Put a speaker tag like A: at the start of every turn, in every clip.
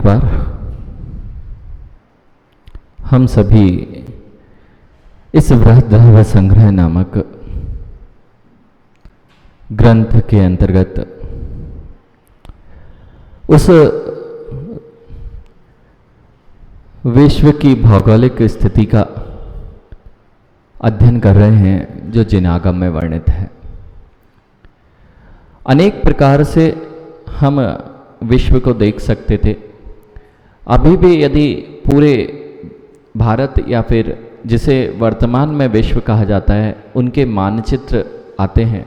A: बार हम सभी इस बृहद्रव्य संग्रह नामक ग्रंथ के अंतर्गत उस विश्व की भौगोलिक स्थिति का अध्ययन कर रहे हैं जो जिनागम में वर्णित है। अनेक प्रकार से हम विश्व को देख सकते थे। अभी भी यदि पूरे भारत या फिर जिसे वर्तमान में विश्व कहा जाता है उनके मानचित्र आते हैं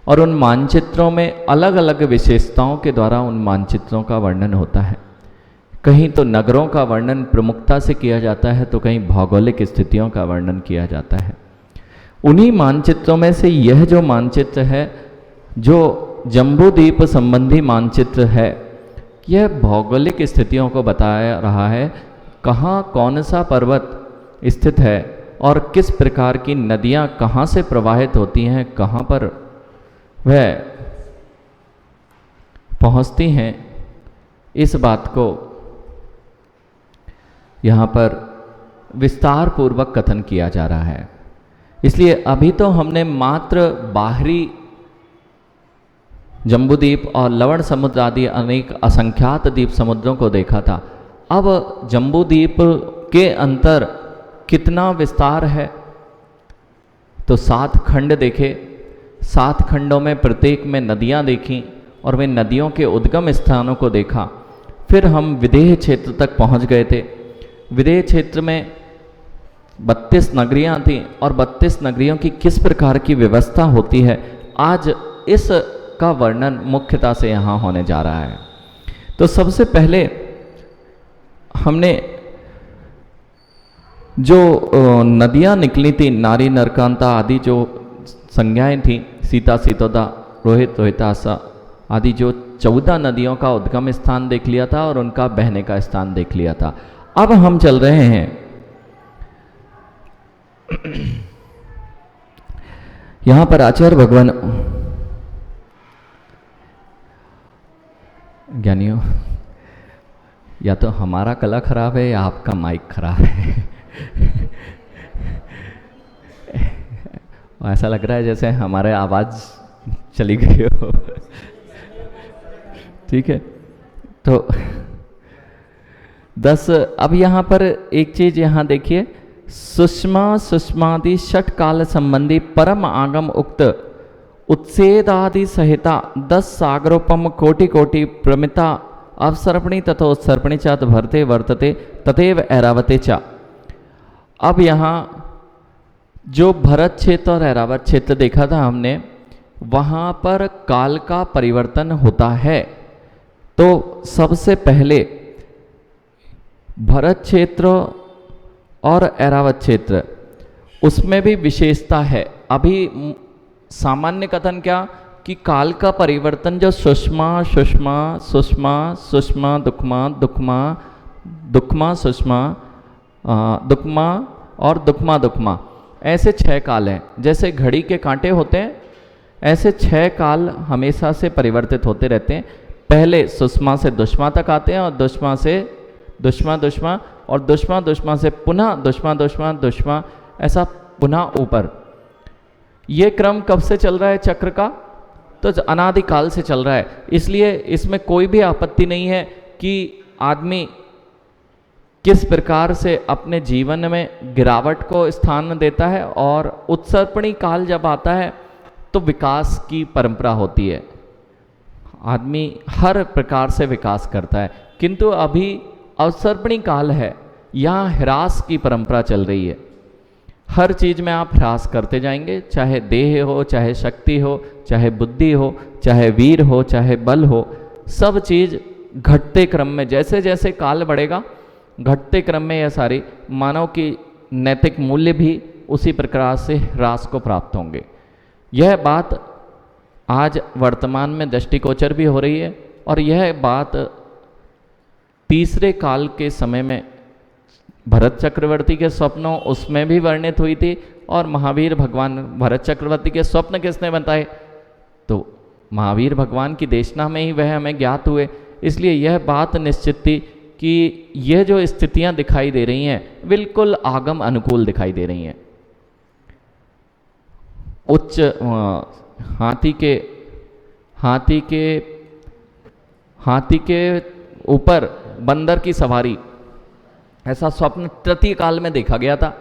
A: और उन मानचित्रों में अलग अलग विशेषताओं के द्वारा उन मानचित्रों का वर्णन होता है। कहीं तो नगरों का वर्णन प्रमुखता से किया जाता है तो कहीं भौगोलिक स्थितियों का वर्णन किया जाता है। उन्हीं मानचित्रों में से यह जो मानचित्र है, जो जम्बूद्वीप संबंधी मानचित्र है, यह भौगोलिक स्थितियों को बताया रहा है, कहाँ कौन सा पर्वत स्थित है और किस प्रकार की नदियाँ कहाँ से प्रवाहित होती हैं, कहाँ पर वह पहुँचती हैं। इस बात को यहाँ पर विस्तार पूर्वक कथन किया जा रहा है। इसलिए अभी तो हमने मात्र बाहरी जम्बूद्वीप और लवण समुद्र आदि अनेक असंख्यात द्वीप समुद्रों को देखा था। अब जम्बूद्वीप के अंतर कितना विस्तार है, तो 7 खंड देखे, 7 खंडों में प्रत्येक में नदियाँ देखीं और वे नदियों के उद्गम स्थानों को देखा। फिर हम विदेह क्षेत्र तक पहुँच गए थे। विदेह क्षेत्र में 32 नगरियाँ थीं और 32 नगरियों की किस प्रकार की व्यवस्था होती है, आज इस का वर्णन मुख्यता से यहाँ होने जा रहा है। तो सबसे पहले हमने जो नदियाँ निकली थी, नारी, नरकांता आदि जो संज्ञाएं थी, सीता, सीतोदा, रोहित, रोहितासा आदि जो 14 नदियों का उद्गम स्थान देख लिया था और उनका बहने का स्थान देख लिया था। अब हम चल रहे हैं यहाँ पर आचार्य भगवान ज्ञानियों, या तो हमारा कला खराब है या आपका माइक खराब है। ऐसा लग रहा है जैसे हमारे आवाज़ चली गई हो। ठीक है, तो 10 अब यहाँ पर एक चीज़ यहाँ देखिए, सुषमा सुषमादि षट काल संबंधी परम आगम उक्त उत्सेदादि सहिता 10 सागरोपम कोटि कोटि प्रमिता अवसर्पणी तथा उत्सर्पणी च भरते वर्तते तथैव ऐरावते च। अब यहाँ जो भरत क्षेत्र और ऐरावत क्षेत्र देखा था हमने, वहाँ पर काल का परिवर्तन होता है। तो सबसे पहले भरत क्षेत्र और ऐरावत क्षेत्र, उसमें भी विशेषता है। अभी सामान्य कथन क्या कि काल का परिवर्तन जो सुषमा सुषमा सुषमा सुषमा दुखमा दुखमा दुखमा सुषमा दुखमा और दुखमा दुखमा, ऐसे 6 काल हैं। जैसे घड़ी के कांटे होते हैं, ऐसे 6 काल हमेशा से परिवर्तित होते रहते हैं। पहले सुषमा से दुष्मा तक आते हैं और दुष्मा से दुष्मा दुष्मा और दुष्मा दुष्मा से पुनः दुष्मा दुष्मा दुष्मा, ऐसा पुनः ऊपर। ये क्रम कब से चल रहा है चक्र का? तो अनादिकाल से चल रहा है। इसलिए इसमें कोई भी आपत्ति नहीं है कि आदमी किस प्रकार से अपने जीवन में गिरावट को स्थान देता है, और उत्सर्पणी काल जब आता है तो विकास की परंपरा होती है। आदमी हर प्रकार से विकास करता है, किंतु अभी अवसर्पणी काल है, यहाँ ह्रास की परंपरा चल रही है। हर चीज़ में आप ह्रास करते जाएंगे, चाहे देह हो, चाहे शक्ति हो, चाहे बुद्धि हो, चाहे वीर हो, चाहे बल हो, सब चीज़ घटते क्रम में, जैसे जैसे काल बढ़ेगा घटते क्रम में यह सारी मानव की नैतिक मूल्य भी उसी प्रकार से ह्रास को प्राप्त होंगे। यह बात आज वर्तमान में दृष्टिगोचर भी हो रही है, और यह बात तीसरे काल के समय में भरत चक्रवर्ती के स्वप्नों उसमें भी वर्णित हुई थी। और महावीर भगवान भरत चक्रवर्ती के स्वप्न किसने बताए? तो महावीर भगवान की देशना में ही वह हमें ज्ञात हुए। इसलिए यह बात निश्चित थी कि यह जो स्थितियां दिखाई दे रही हैं बिल्कुल आगम अनुकूल दिखाई दे रही हैं। उच्च हाथी के ऊपर बंदर की सवारी, ऐसा स्वप्न तृतीय काल में देखा गया था।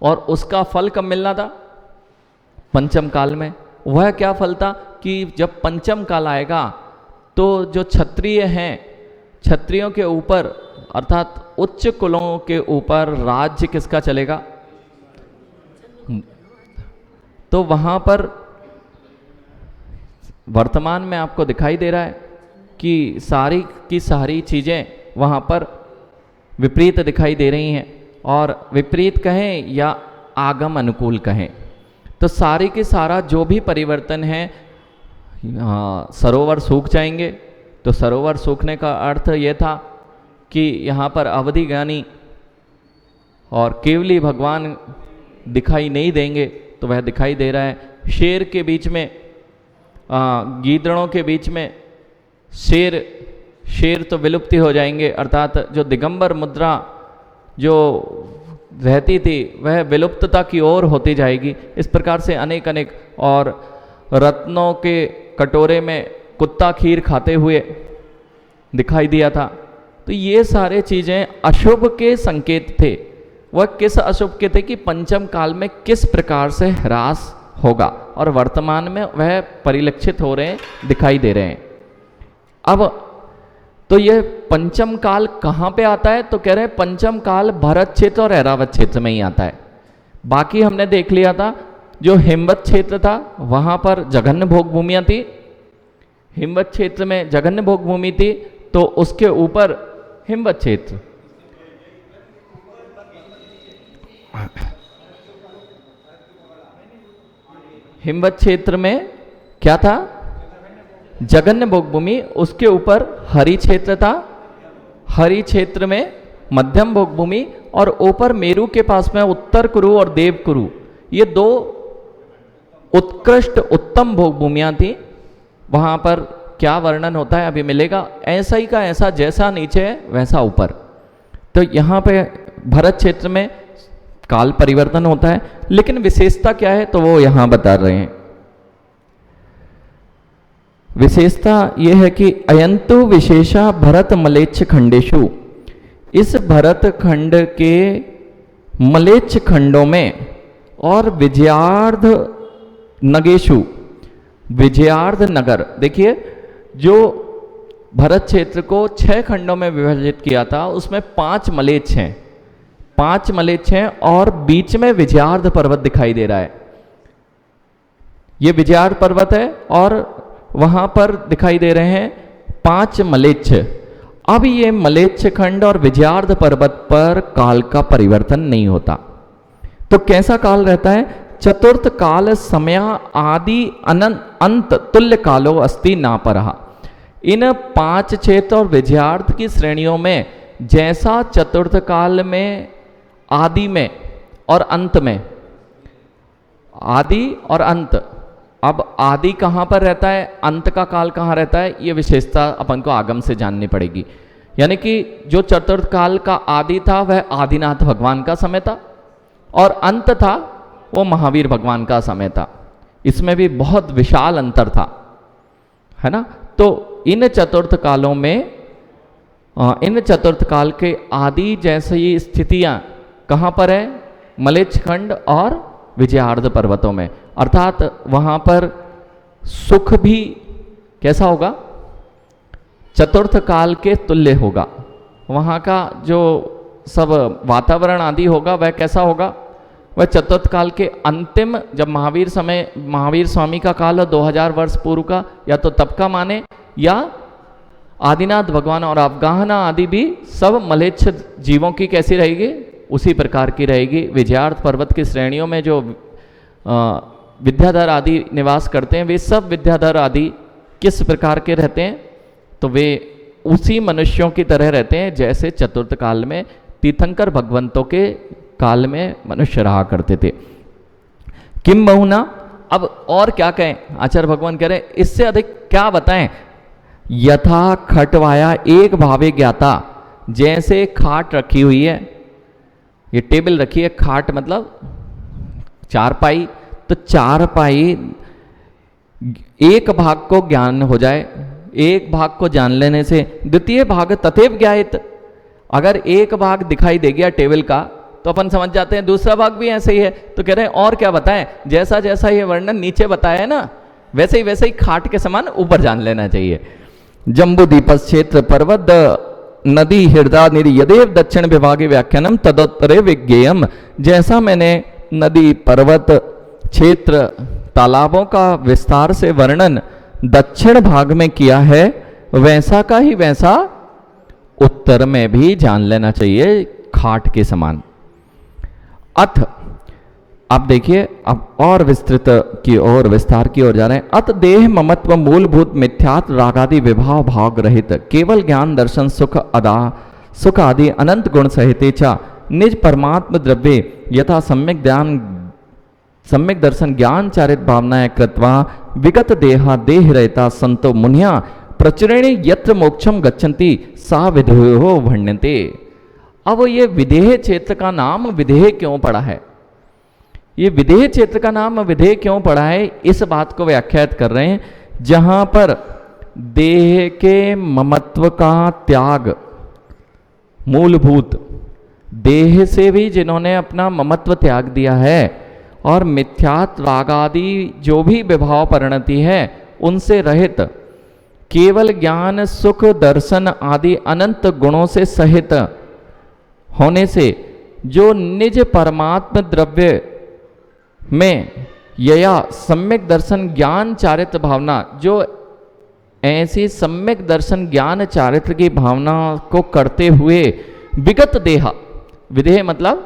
A: और उसका फल कब मिलना था? पंचम काल में। वह क्या फल था कि जब पंचम काल आएगा तो जो क्षत्रिय हैं, क्षत्रियों के ऊपर अर्थात उच्च कुलों के ऊपर राज्य किसका चलेगा? तो वहां पर वर्तमान में आपको दिखाई दे रहा है कि सारी की सारी चीजें वहां पर विपरीत दिखाई दे रही हैं, और विपरीत कहें या आगम अनुकूल कहें तो सारी की सारा जो भी परिवर्तन है, सरोवर सूख जाएंगे। तो सरोवर सूखने का अर्थ यह था कि यहाँ पर अवधि ज्ञानी और केवली भगवान दिखाई नहीं देंगे, तो वह दिखाई दे रहा है। शेर के बीच में, गीदड़ों के बीच में शेर तो विलुप्ति हो जाएंगे, अर्थात जो दिगंबर मुद्रा जो रहती थी वह विलुप्तता की ओर होती जाएगी। इस प्रकार से अनेक अनेक, और रत्नों के कटोरे में कुत्ता खीर खाते हुए दिखाई दिया था। तो ये सारे चीज़ें अशुभ के संकेत थे। वह किस अशुभ के थे कि पंचम काल में किस प्रकार से ह्रास होगा, और वर्तमान में वह परिलक्षित हो रहे हैं, दिखाई दे रहे हैं। अब तो यह पंचम काल कहाँ पे आता है? तो कह रहे हैं पंचम काल भरत क्षेत्र और ऐरावत क्षेत्र में ही आता है। बाकी हमने देख लिया था जो हिमवत क्षेत्र था वहाँ पर जघन्य भोग भूमियाँ थी। हिमवत क्षेत्र में जघन्य भोग भूमि थी, तो उसके ऊपर हिमवत क्षेत्र, हिमवत क्षेत्र में क्या था? जघन्य भोग भूमि। उसके ऊपर हरि क्षेत्र था, हरि क्षेत्र में मध्यम भोग भूमि, और ऊपर मेरु के पास में उत्तर कुरु और देव कुरु, ये दो उत्कृष्ट उत्तम भोग भूमियां थी। वहां पर क्या वर्णन होता है अभी मिलेगा। ऐसा ही का ऐसा, जैसा नीचे है वैसा ऊपर। तो यहाँ पे भरत क्षेत्र में काल परिवर्तन होता है, लेकिन विशेषता क्या है तो वो यहाँ बता रहे हैं। विशेषता यह है कि अयंतु विशेषा भरत मलेच्छ खंडेशु, इस भरत खंड के मलेच्छ खंडों में और विजयार्ध नगेशु, विजयार्ध नगर, देखिए जो भरत क्षेत्र को 6 खंडों में विभाजित किया था उसमें 5 मलेच्छ हैं, 5 मलेच्छ हैं, और बीच में विजयार्ध पर्वत दिखाई दे रहा है। ये विजयार्ध पर्वत है और वहां पर दिखाई दे रहे हैं 5 मलेच्छ। अब ये मलेच्छ खंड और विजयार्ध पर्वत पर काल का परिवर्तन नहीं होता। तो कैसा काल रहता है? चतुर्थ काल समय आदि अंत तुल्य कालो अस्ति ना परहा। इन 5 क्षेत्र और विजयार्ध की श्रेणियों में जैसा चतुर्थ काल में आदि में और अंत में, आदि और अंत, अब आदि कहाँ पर रहता है, अंत का काल कहाँ रहता है, ये विशेषता अपन को आगम से जाननी पड़ेगी। यानी कि जो चतुर्थ काल का आदि था वह आदिनाथ भगवान का समय था, और अंत था वो महावीर भगवान का समय था। इसमें भी बहुत विशाल अंतर था, है ना। तो इन चतुर्थ कालों में, इन चतुर्थ काल के आदि जैसी स्थितियां कहाँ पर है? मलेच्छ खंड और विजयार्ध पर्वतों में, अर्थात वहाँ पर सुख भी कैसा होगा? चतुर्थ काल के तुल्य होगा। वहाँ का जो सब वातावरण आदि होगा वह कैसा होगा? वह चतुर्थ काल के अंतिम, जब महावीर स्वामी का काल है 2000 वर्ष पूर्व का, या तो तब का माने, या आदिनाथ भगवान और अवगाहना आदि भी सब मलेच्छ जीवों की कैसी रहेगी? उसी प्रकार की रहेगी। विजयार्ध पर्वत की श्रेणियों में जो विद्याधर आदि निवास करते हैं वे सब विद्याधर आदि किस प्रकार के रहते हैं? तो वे उसी मनुष्यों की तरह रहते हैं जैसे चतुर्थ काल में तीर्थंकर भगवंतों के काल में मनुष्य रहा करते थे। किम बहुना, अब और क्या कहें? आचार्य भगवान कह रहे हैं इससे अधिक क्या बताएं। यथा खटवाया एक भावे ज्ञाता, जैसे खाट रखी हुई है, ये टेबल रखी है, खाट मतलब चारपाई, तो चारपाई एक भाग को ज्ञान हो जाए, एक भाग को जान लेने से द्वितीय भाग तथैव ज्ञायत। अगर एक भाग दिखाई दे गया टेबल का तो अपन समझ जाते हैं दूसरा भाग भी ऐसे ही है। तो कह रहे हैं और क्या बताएं, जैसा जैसा ये वर्णन नीचे बताया है ना, वैसे ही खाट के समान ऊपर जान लेना चाहिए। जम्बू दीपस क्षेत्र पर्वत नदी हृदय निधि यदेव दक्षिण विभागे व्याख्यानम तदोत्तरे विज्ञेयम। जैसा मैंने नदी पर्वत क्षेत्र तालाबों का विस्तार से वर्णन दक्षिण भाग में किया है, वैसा का ही वैसा उत्तर में भी जान लेना चाहिए खाट के समान। अथ, अब देखिए, अब और विस्तृत की ओर विस्तार की ओर जा रहे हैं। अत देह ममत्व मूलभूत मिथ्यात् रागादि विभाव भाग रहित केवल ज्ञान दर्शन सुख आदि अनंत गुण सहिते च निज परमात्म द्रव्ये यथा सम्यक दर्शन ज्ञान चारित भावनाएं कृत्वा विगत देहा देह रहता संतो मुनिया प्रचुरेण यत्र मोक्षम गच्छन्ति सा विधेयो भण्यन्ते। अब ये विधेय क्षेत्र का नाम विधेय क्यों पड़ा है, ये विधेय क्षेत्र का नाम विधेय क्यों पड़ा है, इस बात को व्याख्यात कर रहे हैं। जहां पर देह के ममत्व का त्याग, मूलभूत देह से भी जिन्होंने अपना ममत्व त्याग दिया है और मिथ्यात् रागादि जो भी विभाव परिणति है उनसे रहित केवल ज्ञान सुख दर्शन आदि अनंत गुणों से सहित होने से जो निज परमात्म द्रव्य में यया सम्यक दर्शन ज्ञान चारित्र भावना, जो ऐसी सम्यक दर्शन ज्ञान चारित्र की भावना को करते हुए विगत देहा, विदेह मतलब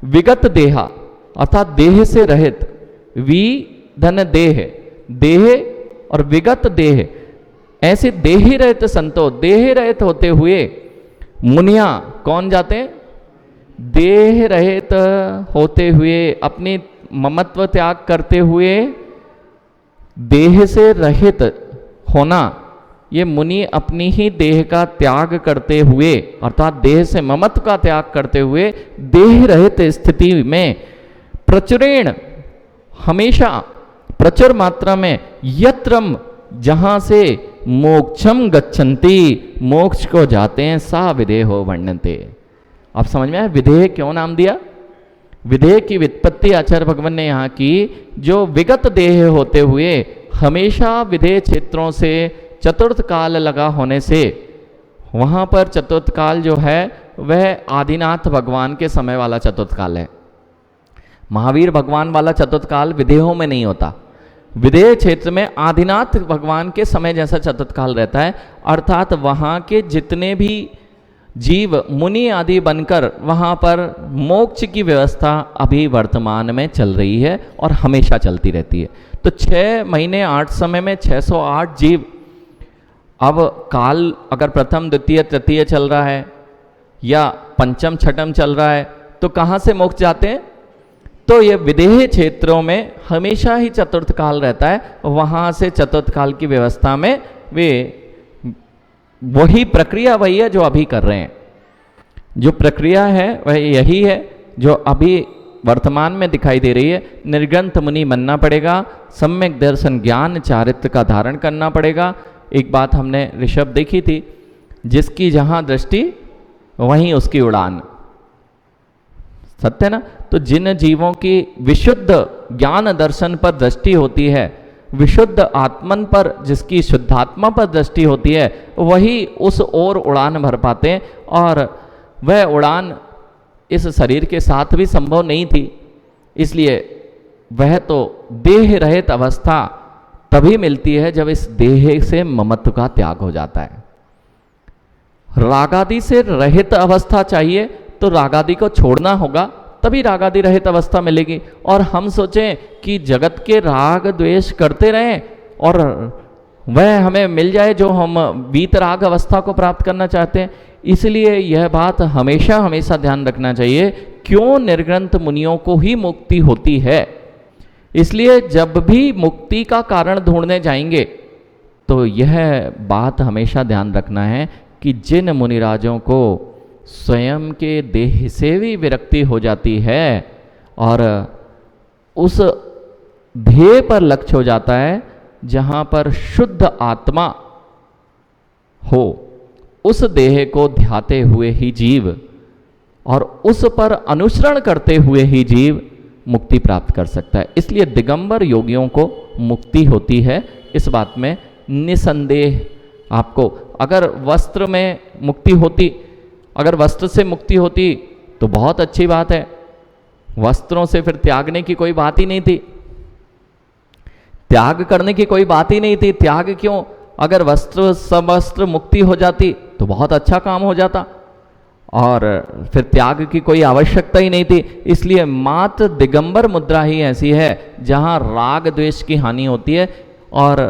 A: विगत देहा अर्थात देह से रहित, वी धन देह, देह और विगत देह, ऐसे देही रहित संतो, देह रहित होते हुए मुनिया कौन जाते हैं, देह रहित होते हुए अपनी ममत्व त्याग करते हुए देह से रहित होना, ये मुनि अपनी ही देह का त्याग करते हुए अर्थात देह से ममत्व का त्याग करते हुए देह रहित स्थिति में प्रचुरेण हमेशा प्रचुर मात्रा में यत्रम जहां से मोक्षम गच्छन्ति मोक्ष को जाते हैं सा विधेयो वर्ण्यन्ते। आप समझ में आया विधेय क्यों नाम दिया। विधेय की व्युत्पत्ति आचार्य भगवान ने यहाँ की, जो विगत देह होते हुए हमेशा विधेय क्षेत्रों से चतुर्थ काल लगा होने से, वहाँ पर चतुर्थ काल जो है वह आदिनाथ भगवान के समय वाला चतुर्थ काल है। महावीर भगवान वाला चतुर्थ काल विधेयों में नहीं होता, विधेय क्षेत्र में आदिनाथ भगवान के समय जैसा चतुर्थ काल रहता है। अर्थात वहाँ के जितने भी जीव मुनि आदि बनकर वहाँ पर मोक्ष की व्यवस्था अभी वर्तमान में चल रही है और हमेशा चलती रहती है। तो 6 महीने 8 समय में 608 जीव, अब काल अगर प्रथम द्वितीय तृतीय चल रहा है या पंचम छठम चल रहा है तो कहाँ से मोक्ष जाते हैं, तो ये विदेह क्षेत्रों में हमेशा ही चतुर्थ काल रहता है, वहाँ से चतुर्थ काल की व्यवस्था में वे वही प्रक्रिया वही है जो अभी कर रहे हैं। जो प्रक्रिया है वह यही है जो अभी वर्तमान में दिखाई दे रही है। निर्ग्रंथ मुनि बनना पड़ेगा, सम्यक दर्शन ज्ञान चारित्र का धारण करना पड़ेगा। एक बात हमने ऋषभ देखी थी, जिसकी जहाँ दृष्टि वहीं उसकी उड़ान, सत्य ना। तो जिन जीवों की विशुद्ध ज्ञान दर्शन पर दृष्टि होती है, विशुद्ध आत्मन पर जिसकी शुद्धात्मा पर दृष्टि होती है, वही उस ओर उड़ान भर पाते हैं। और वह उड़ान इस शरीर के साथ भी संभव नहीं थी, इसलिए वह तो देह रहित अवस्था तभी मिलती है जब इस देह से ममत्व का त्याग हो जाता है। रागादि से रहित अवस्था चाहिए तो रागादि को छोड़ना होगा, तभी रागादि रहित अवस्था मिलेगी। और हम सोचें कि जगत के राग द्वेष करते रहें और वह हमें मिल जाए जो हम वीतराग अवस्था को प्राप्त करना चाहते हैं। इसलिए यह बात हमेशा हमेशा ध्यान रखना चाहिए, क्यों निर्ग्रंथ मुनियों को ही मुक्ति होती है। इसलिए जब भी मुक्ति का कारण ढूंढने जाएंगे तो यह बात हमेशा ध्यान रखना है कि जिन मुनिराजों को स्वयं के देह से भी विरक्ति हो जाती है और उस ध्येय पर लक्ष्य हो जाता है जहां पर शुद्ध आत्मा हो, उस देह को ध्याते हुए ही जीव और उस पर अनुसरण करते हुए ही जीव मुक्ति प्राप्त कर सकता है। इसलिए दिगंबर योगियों को मुक्ति होती है, इस बात में निसंदेह। आपको अगर वस्त्र में मुक्ति होती, अगर वस्त्र से मुक्ति होती तो बहुत अच्छी बात है, वस्त्रों से फिर त्यागने की कोई बात ही नहीं थी, त्याग करने की कोई बात ही नहीं थी। त्याग क्यों? अगर वस्त्र सवस्त्र मुक्ति हो जाती तो बहुत अच्छा काम हो जाता और फिर त्याग की कोई आवश्यकता ही नहीं थी। इसलिए मात्र दिगंबर मुद्रा ही ऐसी है जहां राग द्वेष की हानि होती है और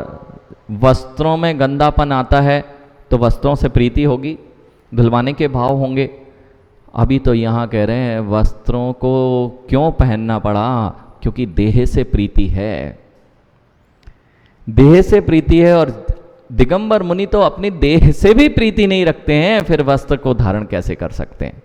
A: वस्त्रों में गंदापन आता है तो वस्त्रों से प्रीति होगी, धुलवाने के भाव होंगे। अभी तो यहाँ कह रहे हैं वस्त्रों को क्यों पहनना पड़ा, क्योंकि देह से प्रीति है, देह से प्रीति है। और दिगंबर मुनि तो अपनी देह से भी प्रीति नहीं रखते हैं, फिर वस्त्र को धारण कैसे कर सकते हैं।